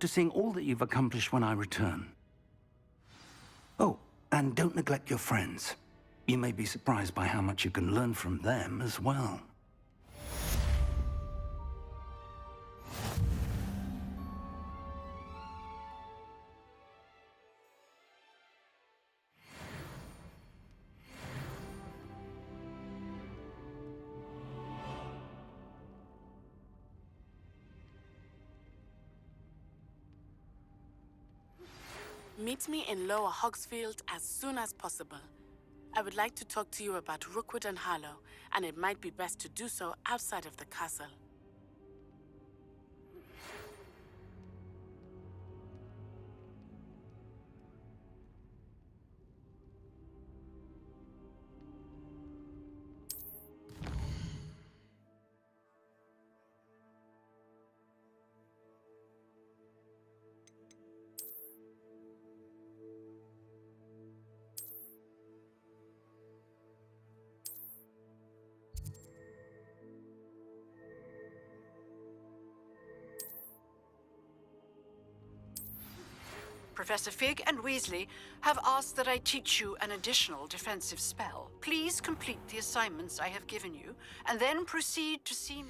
to seeing all that you've accomplished when I return. Oh, and don't neglect your friends. You may be surprised by how much you can learn from them as well. Meet me in Lower Hogsfield as soon as possible. I would like to talk to you about Rookwood and Harlow, and it might be best to do so outside of the castle. Professor Fig and Weasley have asked that I teach you an additional defensive spell. Please complete the assignments I have given you, and then proceed to see me.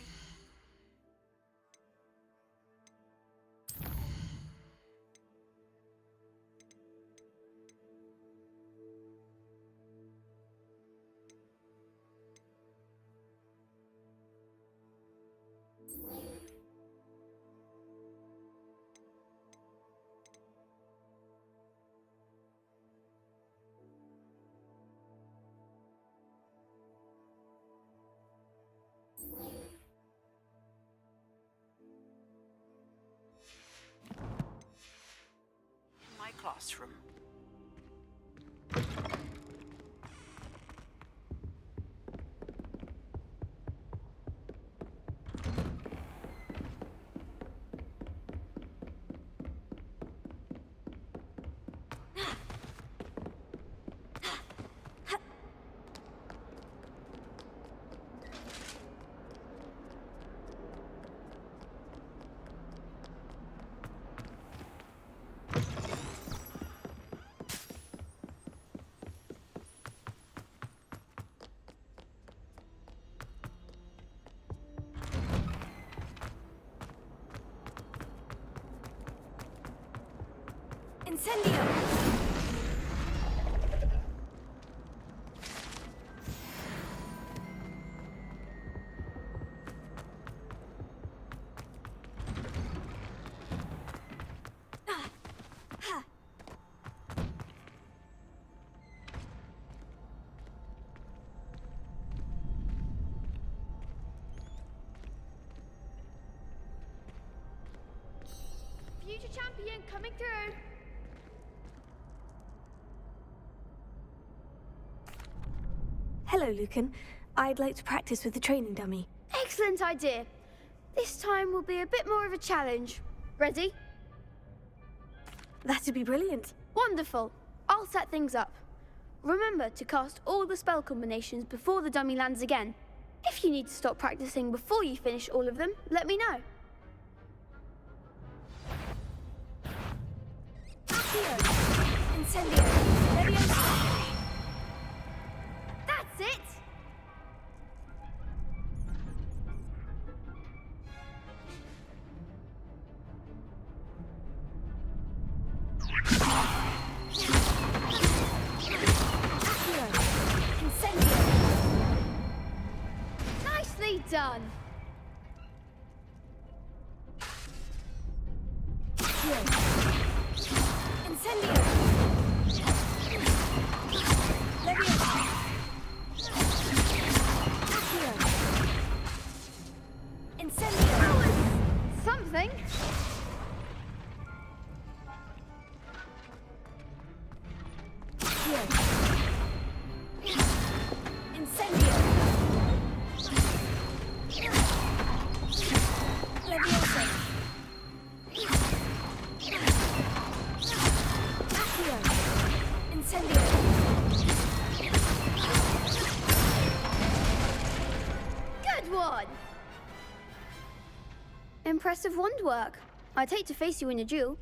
My classroom. Incendio! Future champion coming through! Hello, Lucan. I'd like to practice with the training dummy. Excellent idea. This time will be a bit more of a challenge. Ready? That'd be brilliant. Wonderful. I'll set things up. Remember to cast all the spell combinations before the dummy lands again. If you need to stop practicing before you finish all of them, let me know. Accio! Incendio! Leviosa! That's it! Accio! Incendio! Nicely done! Accio! Incendio! Leviosa! Accio! Incendio! Something? Accio! Incendio! Leviosa! Accio! Incendio! Good one! Impressive wand work. I'd hate to face you in a duel.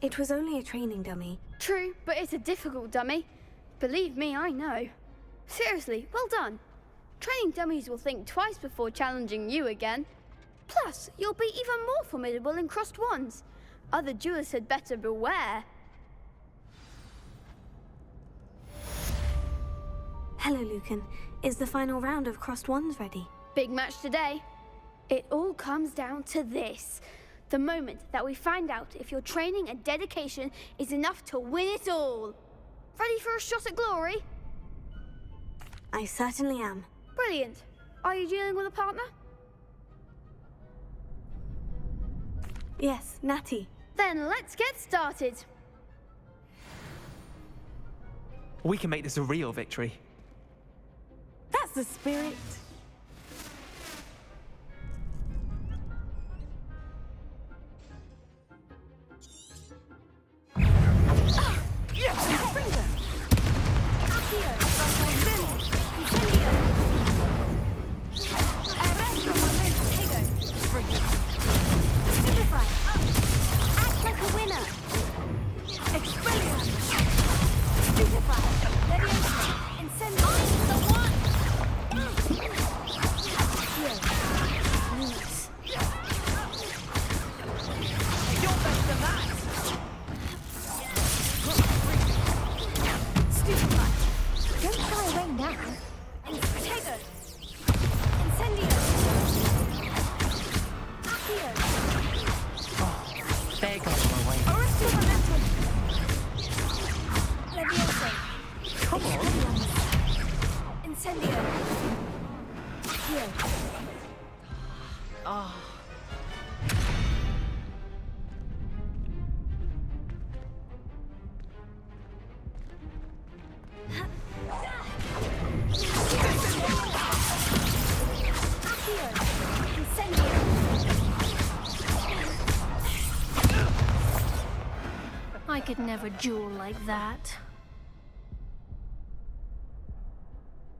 It was only a training dummy. True, but it's a difficult dummy. Believe me, I know. Seriously, well done. Training dummies will think twice before challenging you again. Plus, you'll be even more formidable in crossed wands. Other duelists had better beware. Hello, Lucan. Is the final round of crossed wands ready? Big match today. It all comes down to this. The moment that we find out if your training and dedication is enough to win it all. Ready for a shot at glory? I certainly am. Brilliant. Are you dealing with a partner? Yes, Natty. Then let's get started. We can make this a real victory. That's the spirit. There goes my way. Come on. Incendio. Here. Oh. I could never duel like that.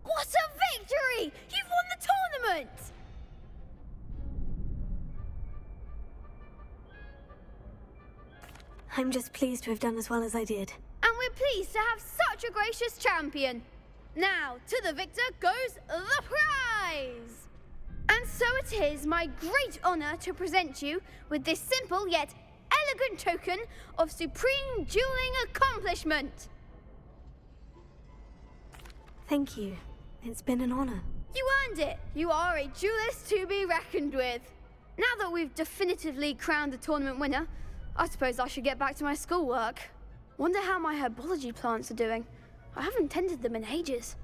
What a victory! You've won the tournament! I'm just pleased to have done as well as I did. And we're pleased to have such a gracious champion. Now, to the victor goes the prize! And so it is my great honor to present you with this simple yet elegant token of supreme dueling accomplishment. Thank you. It's been an honor. You earned it. You are a duelist to be reckoned with. Now that we've definitively crowned the tournament winner, I suppose I should get back to my schoolwork. Wonder how my herbology plants are doing. I haven't tended them in ages.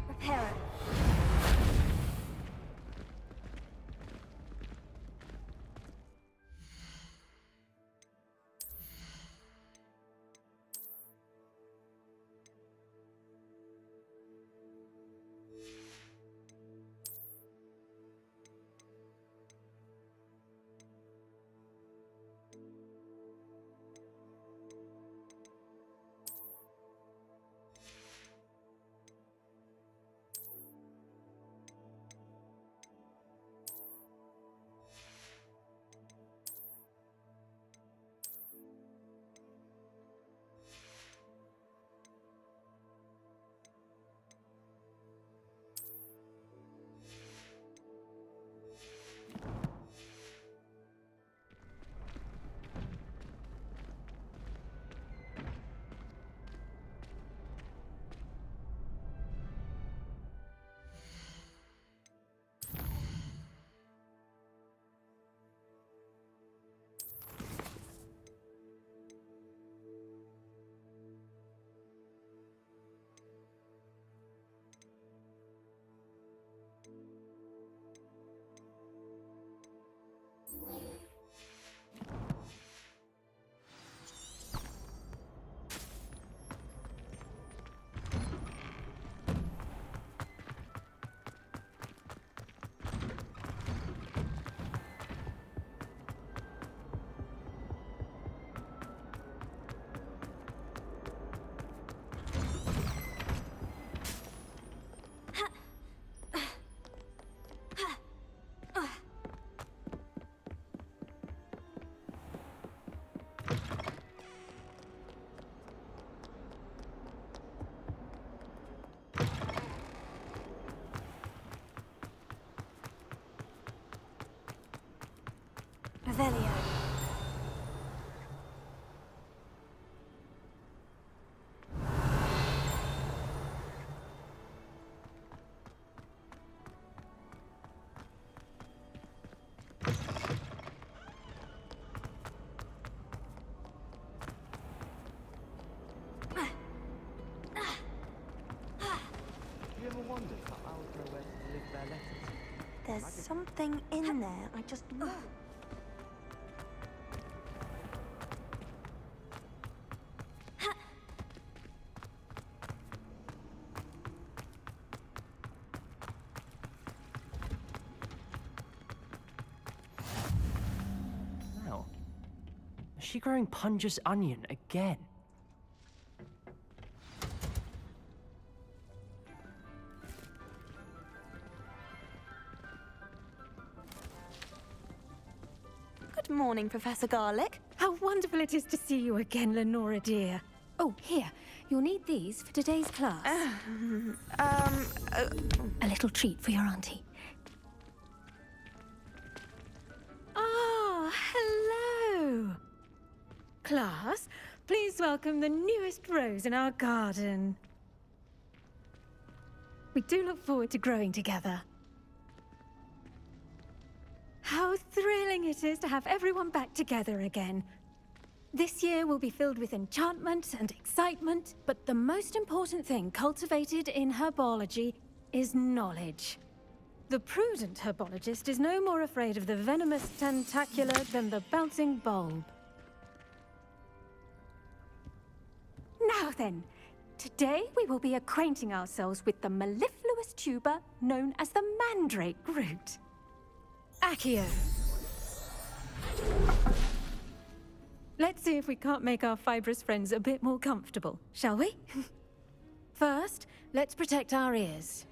Repairer. Revelio. You ever wondered how owls know where to deliver their letters? There's something in there. I just know. Now, is she growing Punja's onion again? Good morning, Professor Garlic. How wonderful it is to see you again, Lenora dear. Oh, here. You'll need these for today's class. A little treat for your auntie. Ah, hello. Class, please welcome the newest rose in our garden. We do look forward to growing together. How thrilling it is to have everyone back together again. This year will be filled with enchantment and excitement, but the most important thing cultivated in herbology is knowledge. The prudent herbologist is no more afraid of the venomous tentacula than the bouncing bulb. Now then, today we will be acquainting ourselves with the mellifluous tuber known as the mandrake root. Accio. Let's see if we can't make our fibrous friends a bit more comfortable, shall we? First, let's protect our ears.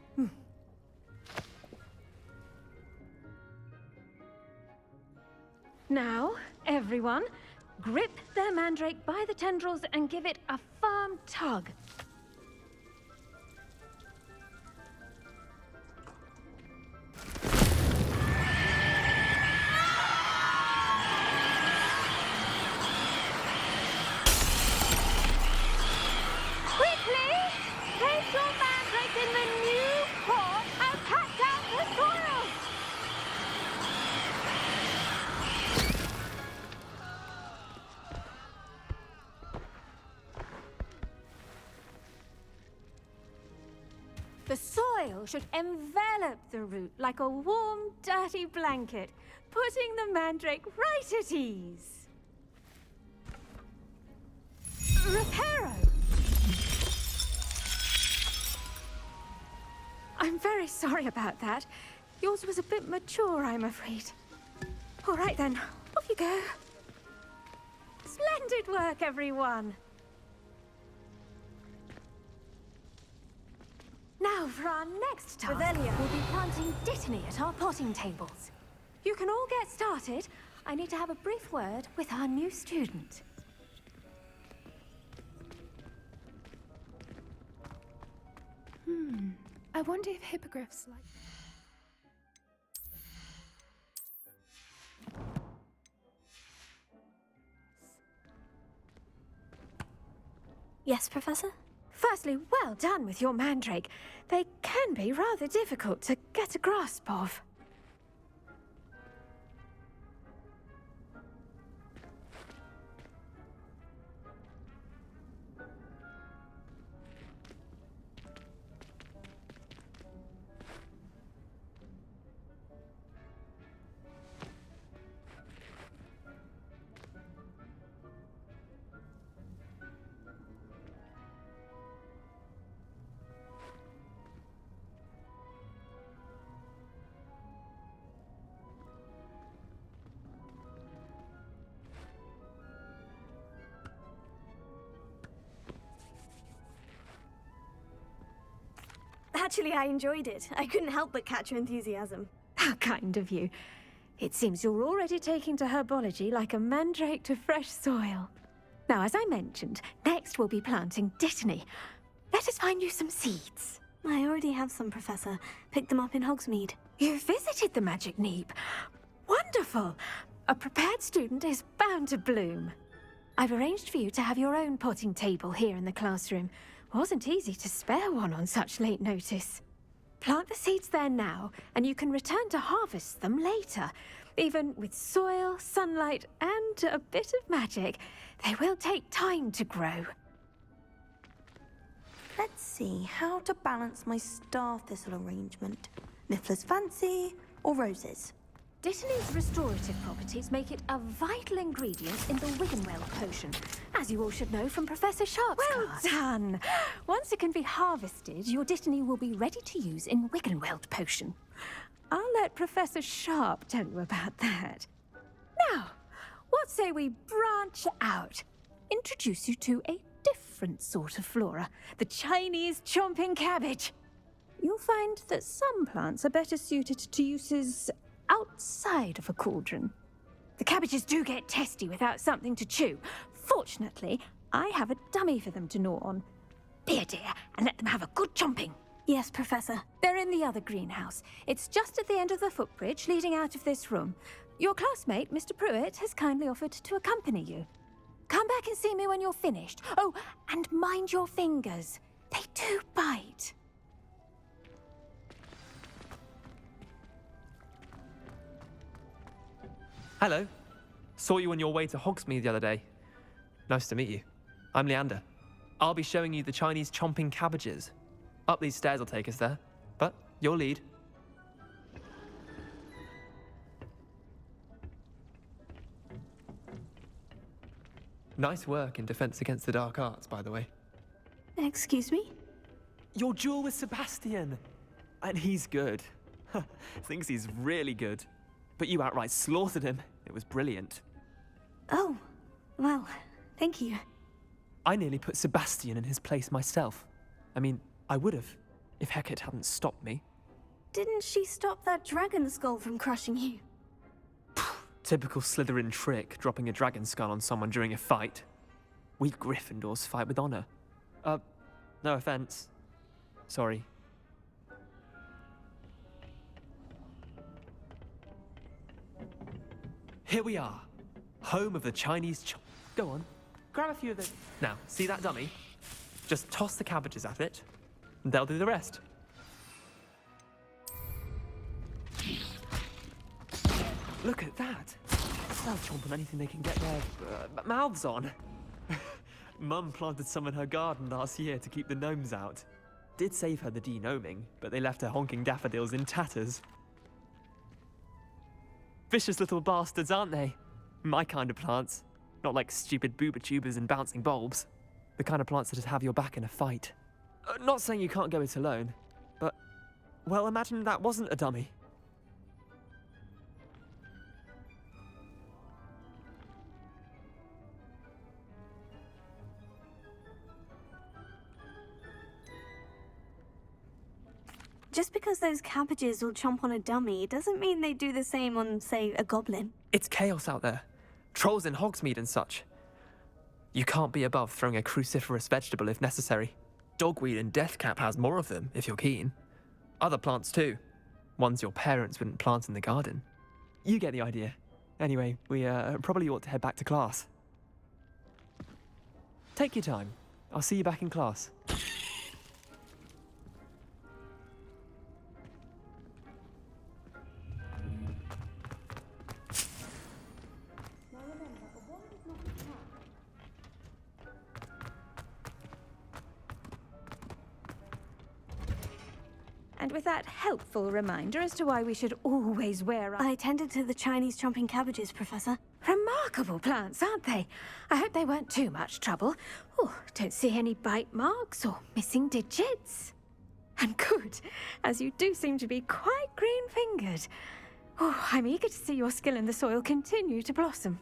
Now, everyone, grip their mandrake by the tendrils and give it a firm tug. Quickly! Place your mandrake in the new pot and pat down the soil! The soil should envelop the root like a warm, dirty blanket, putting the mandrake right at ease. Reparo! I'm very sorry about that. Yours was a bit mature, I'm afraid. All right then, off you go. Splendid work, everyone. Now for our next task, Revelio. we'll be planting dittany at our potting tables. You can all get started. I need to have a brief word with our new student. I wonder if hippogriffs like... Yes, Professor? Firstly, well done with your mandrake. They can be rather difficult to get a grasp of. Actually, I enjoyed it. I couldn't help but catch your enthusiasm. How kind of you. It seems you're already taking to herbology like a mandrake to fresh soil. Now, as I mentioned, next we'll be planting dittany. Let us find you some seeds. I already have some, Professor. Picked them up in Hogsmeade. You visited the Magic Neep. Wonderful! A prepared student is bound to bloom. I've arranged for you to have your own potting table here in the classroom. Wasn't easy to spare one on such late notice. Plant the seeds there now, and you can return to harvest them later. Even with soil, sunlight, and a bit of magic, they will take time to grow. Let's see how to balance my star thistle arrangement. Niffler's fancy or roses? Dittany's restorative properties make it a vital ingredient in the Wiggenweld potion, as you all should know from Professor Sharp's class. Well done! Once it can be harvested, your Dittany will be ready to use in Wiggenweld potion. I'll let Professor Sharp tell you about that. Now, what say we branch out? Introduce you to a different sort of flora, the Chinese chomping cabbage. You'll find that some plants are better suited to uses outside of a cauldron. The cabbages do get testy without something to chew. Fortunately, I have a dummy for them to gnaw on. Be a dear and let them have a good chomping. Yes, Professor. They're in the other greenhouse. It's just at the end of the footbridge leading out of this room. Your classmate, Mr. Pruitt, has kindly offered to accompany you. Come back and see me when you're finished. Oh, and mind your fingers. They do bite. Hello. Saw you on your way to Hogsmeade the other day. Nice to meet you. I'm Leander. I'll be showing you the Chinese chomping cabbages. Up these stairs will take us there, but your lead. Nice work in Defense Against the Dark Arts, by the way. Excuse me? Your duel with Sebastian! And he's good. Thinks he's really good. But you outright slaughtered him. It was brilliant. Oh, well, thank you. I nearly put Sebastian in his place myself. I mean, I would have, if Hecate hadn't stopped me. Didn't she stop that dragon skull from crushing you? Typical Slytherin trick, dropping a dragon skull on someone during a fight. We Gryffindors fight with honor. No offense. Sorry. Here we are, home of the Chinese Go on, grab a few of them. Now, see that dummy? Just toss the cabbages at it, and they'll do the rest. Look at that. They'll chomp on anything they can get their mouths on. Mum planted some in her garden last year to keep the gnomes out. Did save her the de-gnoming, but they left her honking daffodils in tatters. Vicious little bastards, aren't they? My kind of plants. Not like stupid booba tubers and bouncing bulbs. The kind of plants that'd have your back in a fight. Not saying you can't go it alone, but, well, imagine that wasn't a dummy. Just because those cabbages will chomp on a dummy doesn't mean they do the same on, say, a goblin. It's chaos out there. Trolls in Hogsmeade and such. You can't be above throwing a cruciferous vegetable if necessary. Dogweed and deathcap has more of them, if you're keen. Other plants too. Ones your parents wouldn't plant in the garden. You get the idea. Anyway, we probably ought to head back to class. Take your time. I'll see you back in class. And with that helpful reminder as to why we should always wear our... I tended to the Chinese chomping cabbages, Professor. Remarkable plants, aren't they? I hope they weren't too much trouble. Oh, don't see any bite marks or missing digits. And good, as you do seem to be quite green-fingered. Oh, I'm eager to see your skill in the soil continue to blossom.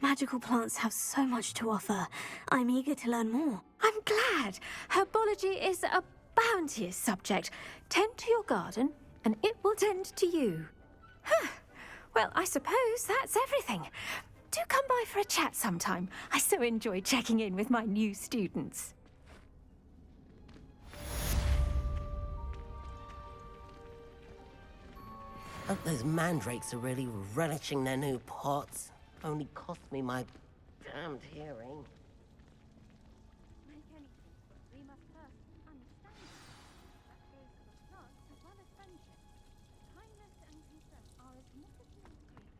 Magical plants have so much to offer. I'm eager to learn more. I'm glad. Herbology is a bounteous subject. Tend to your garden, and it will tend to you. Huh. Well, I suppose that's everything. Do come by for a chat sometime. I so enjoy checking in with my new students. Hope those mandrakes are really relishing their new pots. Only cost me my damned hearing. Make anything, but we must first understand you. That goes for trust as well as friendship. Kindness and concern are as necessary as greatness.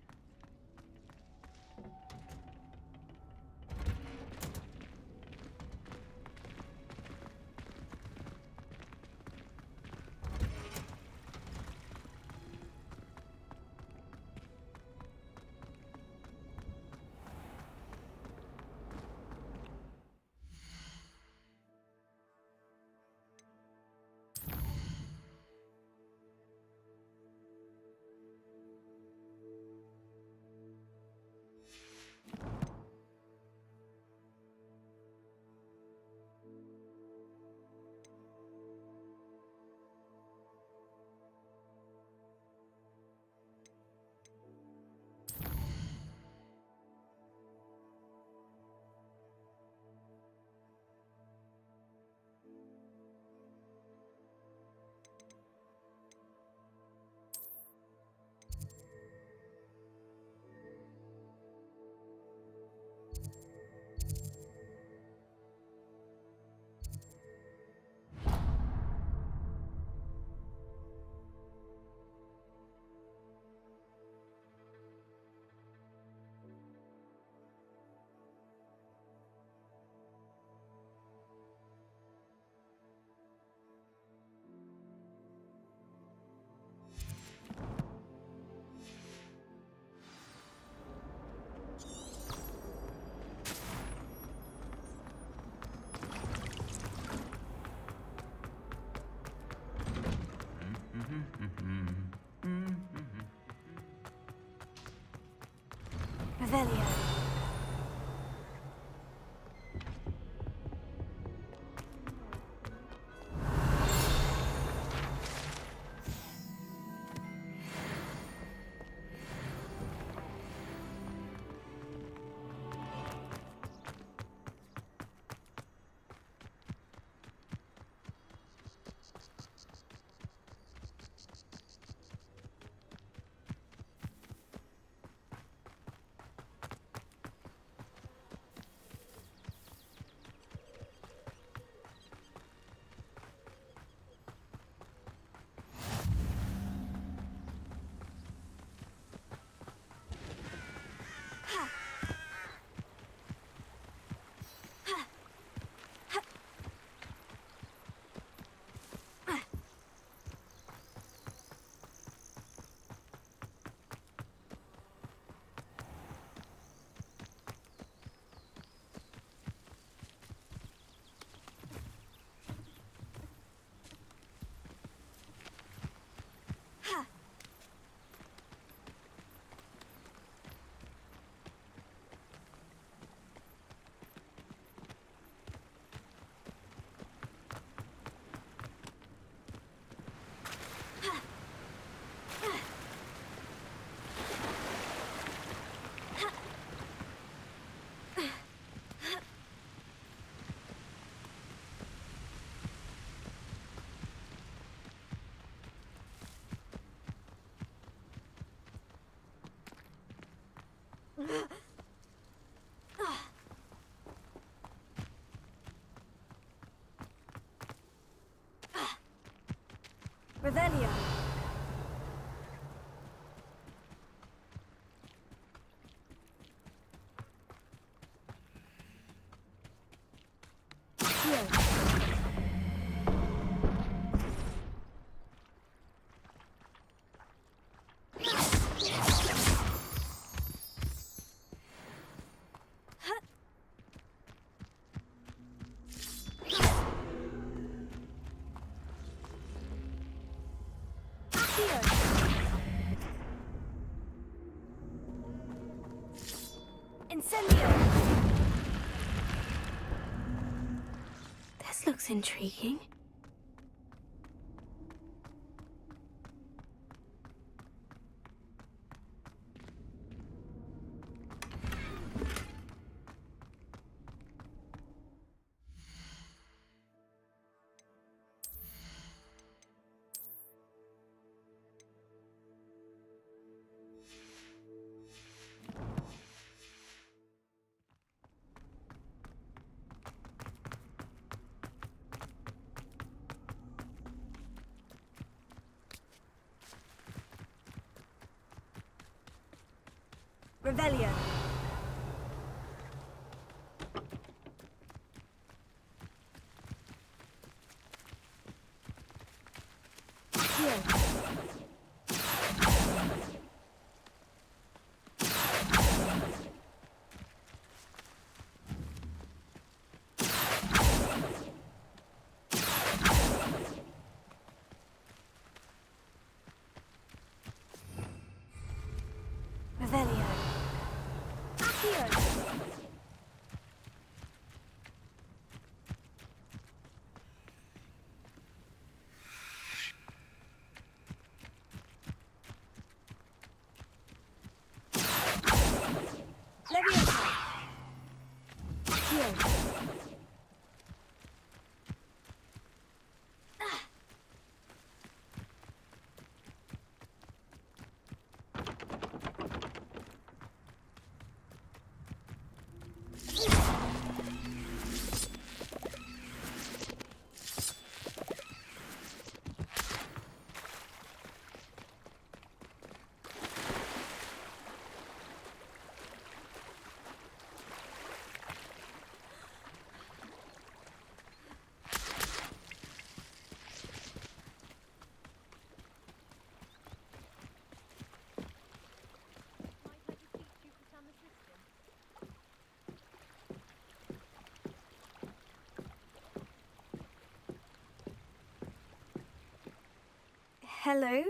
Revelio. Revelio. Incendio! This looks intriguing. Revelio. Revelio. Accio. Leviosa. Accio. Hello,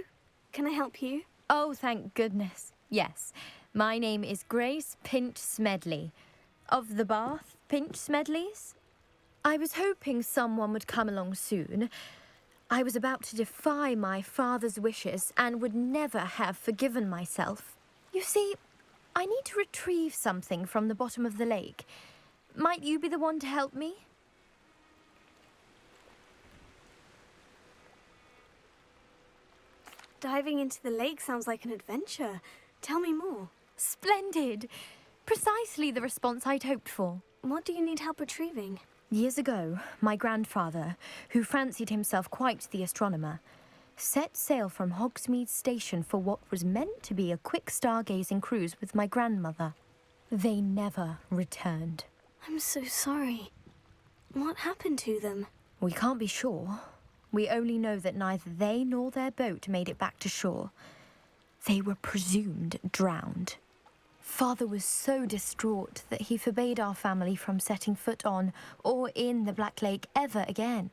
can I help you? Oh, thank goodness. Yes, my name is Grace Pinch Smedley, of the Bath Pinch Smedleys. I was hoping someone would come along soon. I was about to defy my father's wishes and would never have forgiven myself. You see, I need to retrieve something from the bottom of the lake. Might you be the one to help me? Diving into the lake sounds like an adventure. Tell me more. Splendid! Precisely the response I'd hoped for. What do you need help retrieving? Years ago, my grandfather, who fancied himself quite the astronomer, set sail from Hogsmeade Station for what was meant to be a quick stargazing cruise with my grandmother. They never returned. I'm so sorry. What happened to them? We can't be sure. We only know that neither they nor their boat made it back to shore. They were presumed drowned. Father was so distraught that he forbade our family from setting foot on or in the Black Lake ever again.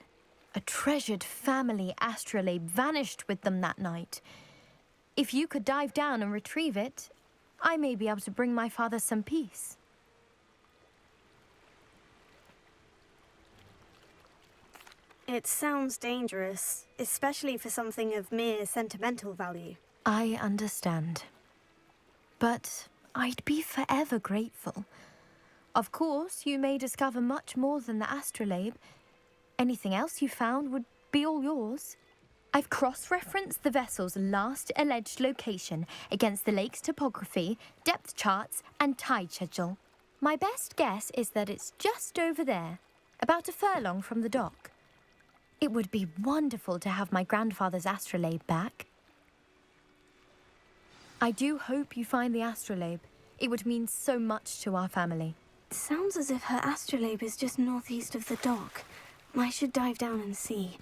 A treasured family astrolabe vanished with them that night. If you could dive down and retrieve it, I may be able to bring my father some peace. It sounds dangerous, especially for something of mere sentimental value. I understand. But I'd be forever grateful. Of course, you may discover much more than the astrolabe. Anything else you found would be all yours. I've cross-referenced the vessel's last alleged location against the lake's topography, depth charts, and tide schedule. My best guess is that it's just over there, about a furlong from the dock. It would be wonderful to have my grandfather's astrolabe back. I do hope you find the astrolabe. It would mean so much to our family. It sounds as if her astrolabe is just northeast of the dock. I should dive down and see.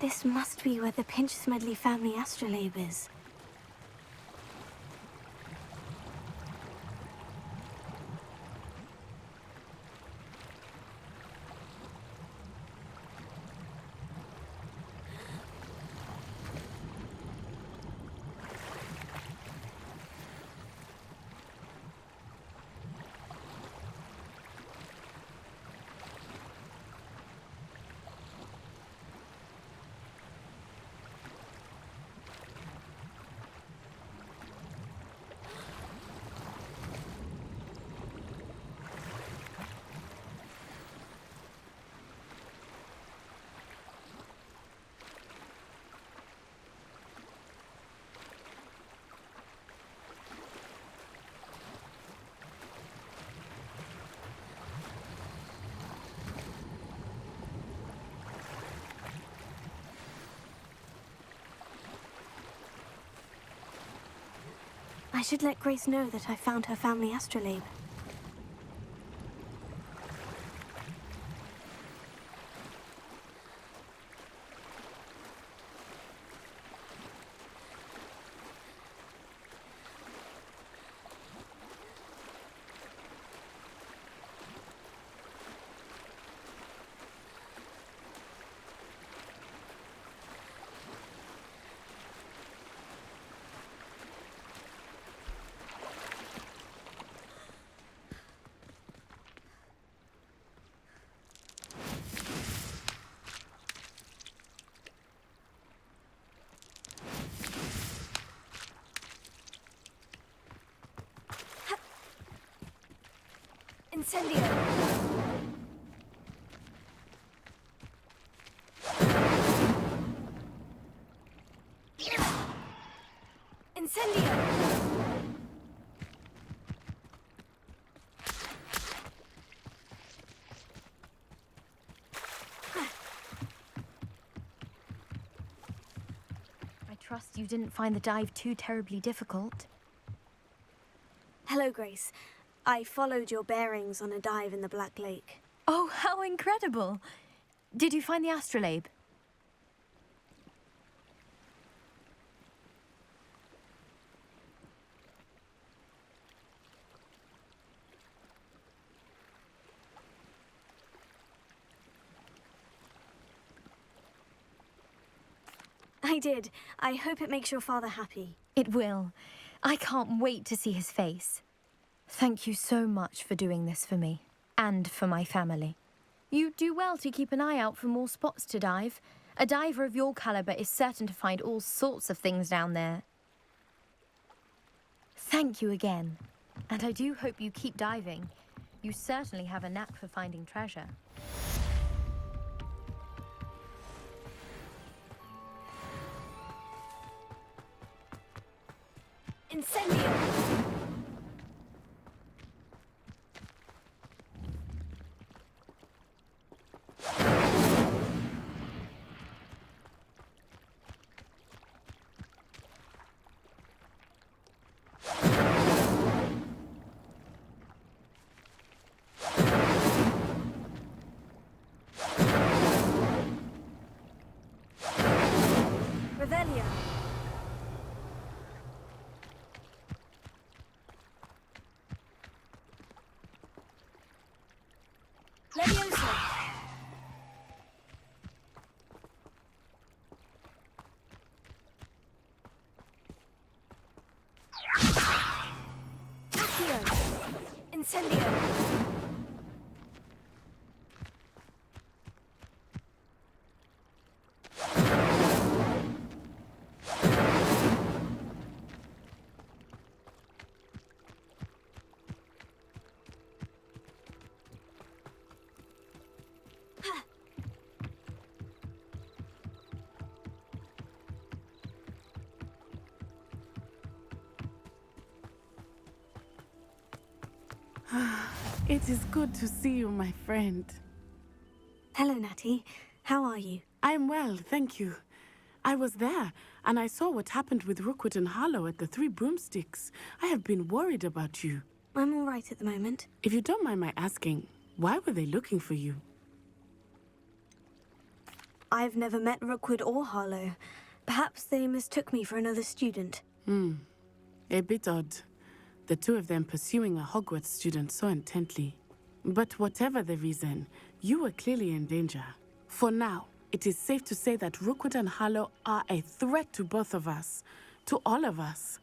This must be where the Pinch Smedley family astrolabe is. I should let Grace know that I found her family astrolabe. Incendio! Incendio! I trust you didn't find the dive too terribly difficult. Hello, Grace. I followed your bearings on a dive in the Black Lake. Oh, how incredible! Did you find the astrolabe? I did. I hope it makes your father happy. It will. I can't wait to see his face. Thank you so much for doing this for me, and for my family. You do well to keep an eye out for more spots to dive. A diver of your caliber is certain to find all sorts of things down there. Thank you again, and I do hope you keep diving. You certainly have a knack for finding treasure. Incendio! Revelio! Levioso! Accio! Incendio! It is good to see you, my friend. Hello, Natty. How are you? I'm well, thank you. I was there, and I saw what happened with Rookwood and Harlow at the Three Broomsticks. I have been worried about you. I'm all right at the moment. If you don't mind my asking, why were they looking for you? I've never met Rookwood or Harlow. Perhaps they mistook me for another student. A bit odd. The two of them pursuing a Hogwarts student so intently. But whatever the reason, you were clearly in danger. For now, it is safe to say that Rookwood and Harlow are a threat to both of us. To all of us.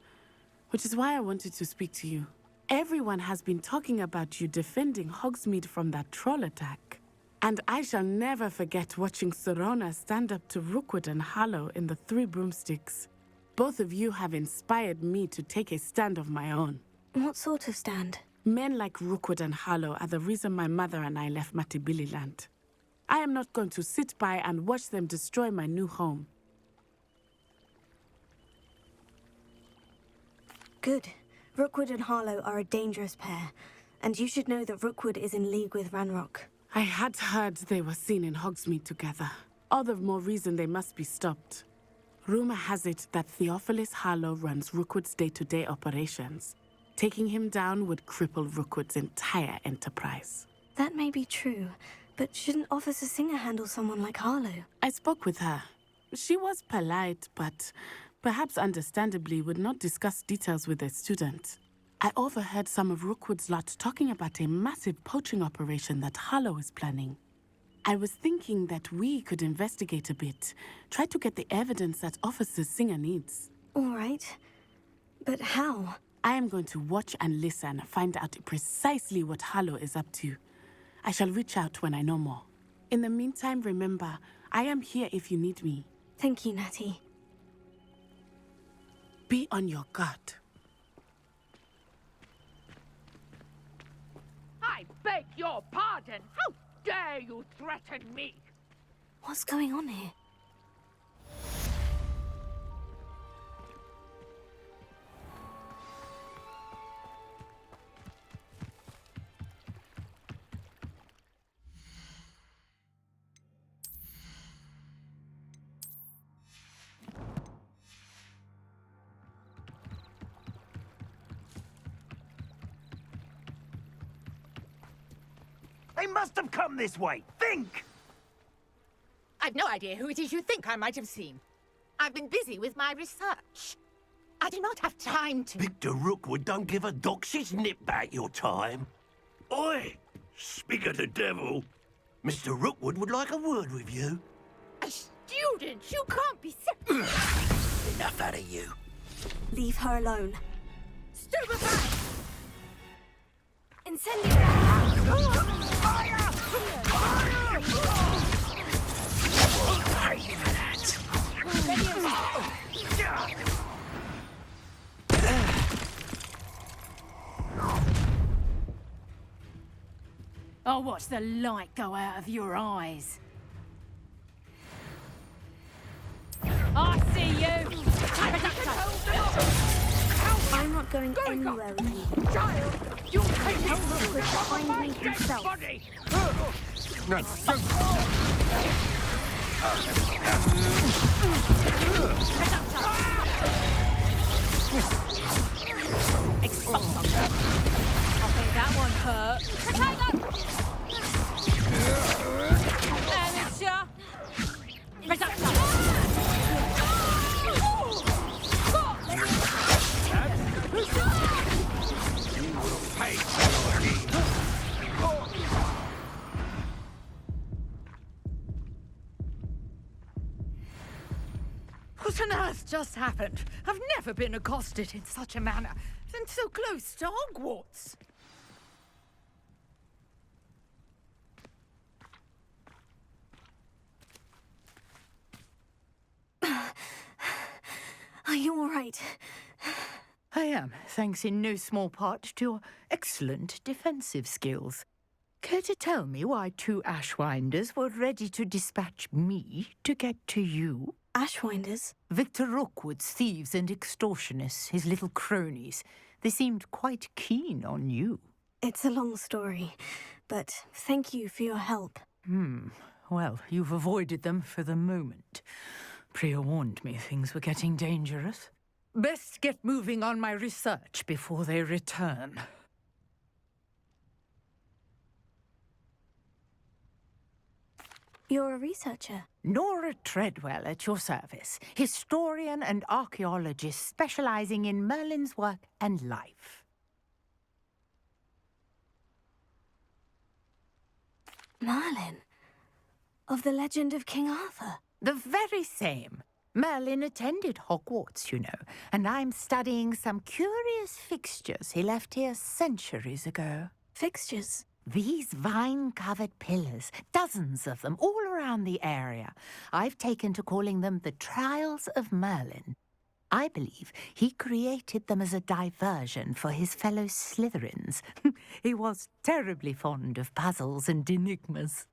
Which is why I wanted to speak to you. Everyone has been talking about you defending Hogsmeade from that troll attack. And I shall never forget watching Sorona stand up to Rookwood and Harlow in the Three Broomsticks. Both of you have inspired me to take a stand of my own. What sort of stand? Men like Rookwood and Harlow are the reason my mother and I left Matabeleland. I am not going to sit by and watch them destroy my new home. Good. Rookwood and Harlow are a dangerous pair, and you should know that Rookwood is in league with Ranrock. I had heard they were seen in Hogsmeade together. All the more reason they must be stopped. Rumor has it that Theophilus Harlow runs Rookwood's day-to-day operations. Taking him down would cripple Rookwood's entire enterprise. That may be true, but shouldn't Officer Singer handle someone like Harlow? I spoke with her. She was polite, but perhaps understandably would not discuss details with a student. I overheard some of Rookwood's lot talking about a massive poaching operation that Harlow is planning. I was thinking that we could investigate a bit, try to get the evidence that Officer Singer needs. All right. But how? I am going to watch and listen, find out precisely what Harlow is up to. I shall reach out when I know more. In the meantime, remember, I am here if you need me. Thank you, Natty. Be on your guard. I beg your pardon. How dare you threaten me? What's going on here? They must have come this way. Think! I've no idea who it is you think I might have seen. I've been busy with my research. I do not have time to... Victor Rookwood don't give a doxy's nip back your time. Oi! Speak of the devil. Mr. Rookwood would like a word with you. A student? You can't be... Enough out of you. Leave her alone. Stupefy! Incendiary! I'll watch the light go out of your eyes. I see you! I'm not going anywhere with you. Child, you'll take Tell Rookwood to find me himself. No, I think that one hurt. What on earth just happened? I've never been accosted in such a manner, and so close to Hogwarts. Are you all right? I am, thanks in no small part to your excellent defensive skills. Care to tell me why two Ashwinders were ready to dispatch me to get to you? Ashwinders? Victor Rookwood's thieves and extortionists, his little cronies. They seemed quite keen on you. It's a long story, but thank you for your help. Well, you've avoided them for the moment. Priya warned me things were getting dangerous. Best get moving on my research before they return. You're a researcher? Nora Treadwell at your service, historian and archaeologist specializing in Merlin's work and life. Merlin? Of the legend of King Arthur? The very same. Merlin attended Hogwarts, you know, and I'm studying some curious fixtures he left here centuries ago. Fixtures? These vine-covered pillars, dozens of them, all around the area. I've taken to calling them the Trials of Merlin. I believe he created them as a diversion for his fellow Slytherins. He was terribly fond of puzzles and enigmas.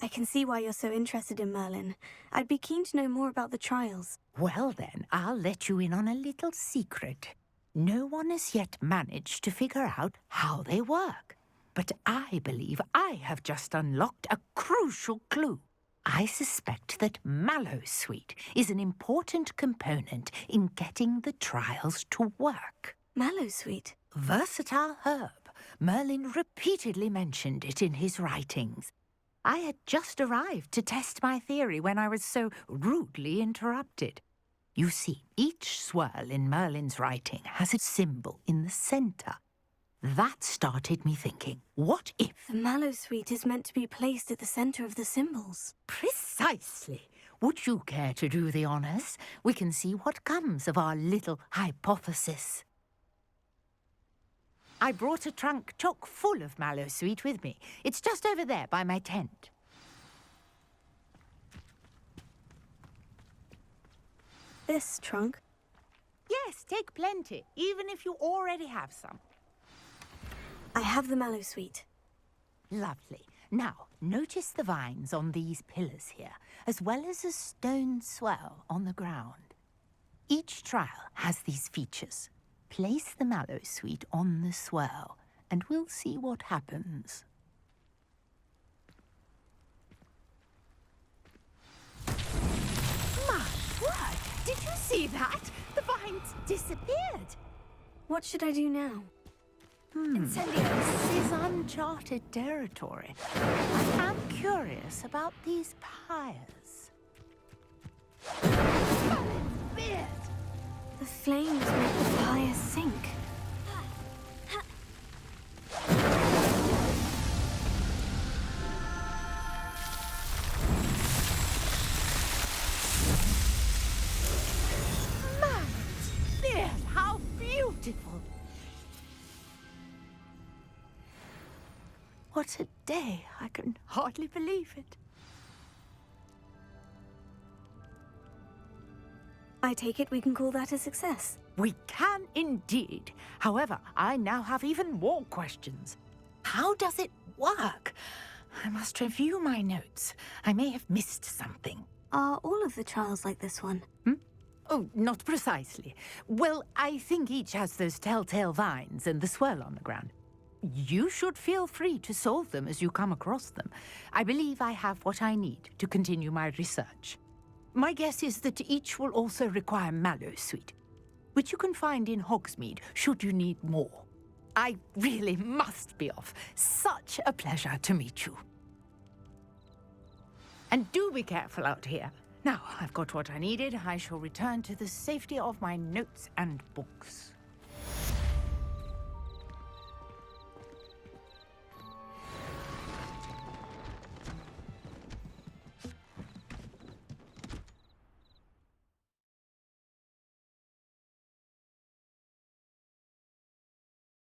I can see why you're so interested in Merlin. I'd be keen to know more about the trials. Well then, I'll let you in on a little secret. No one has yet managed to figure out how they work. But I believe I have just unlocked a crucial clue. I suspect that mallowsweet is an important component in getting the trials to work. Mallowsweet? Versatile herb. Merlin repeatedly mentioned it in his writings. I had just arrived to test my theory when I was so rudely interrupted. You see, each swirl in Merlin's writing has a symbol in the center. That started me thinking, what if... The mallowsweet is meant to be placed at the center of the symbols. Precisely. Would you care to do the honors? We can see what comes of our little hypothesis. I brought a trunk chock full of mallowsweet with me. It's just over there by my tent. This trunk? Yes, take plenty, even if you already have some. I have the mallowsweet. Lovely. Now, notice the vines on these pillars here, as well as a stone swell on the ground. Each trial has these features. Place the mallowsweet on the swirl, and we'll see what happens. My word! Did you see that? The vines disappeared. What should I do now? Incendio, this is uncharted territory. I am curious about these pyres. Beard! The flames make the fire sink. Beard, how beautiful! What a day! I can hardly believe it. I take it we can call that a success. We can indeed. However, I now have even more questions. How does it work? I must review my notes. I may have missed something. Are all of the trials like this one? Oh, not precisely. Well, I think each has those telltale vines and the swirl on the ground. You should feel free to solve them as you come across them. I believe I have what I need to continue my research. My guess is that each will also require mallowsweet, which you can find in Hogsmeade should you need more. I really must be off. Such a pleasure to meet you. And do be careful out here. Now, I've got what I needed. I shall return to the safety of my notes and books.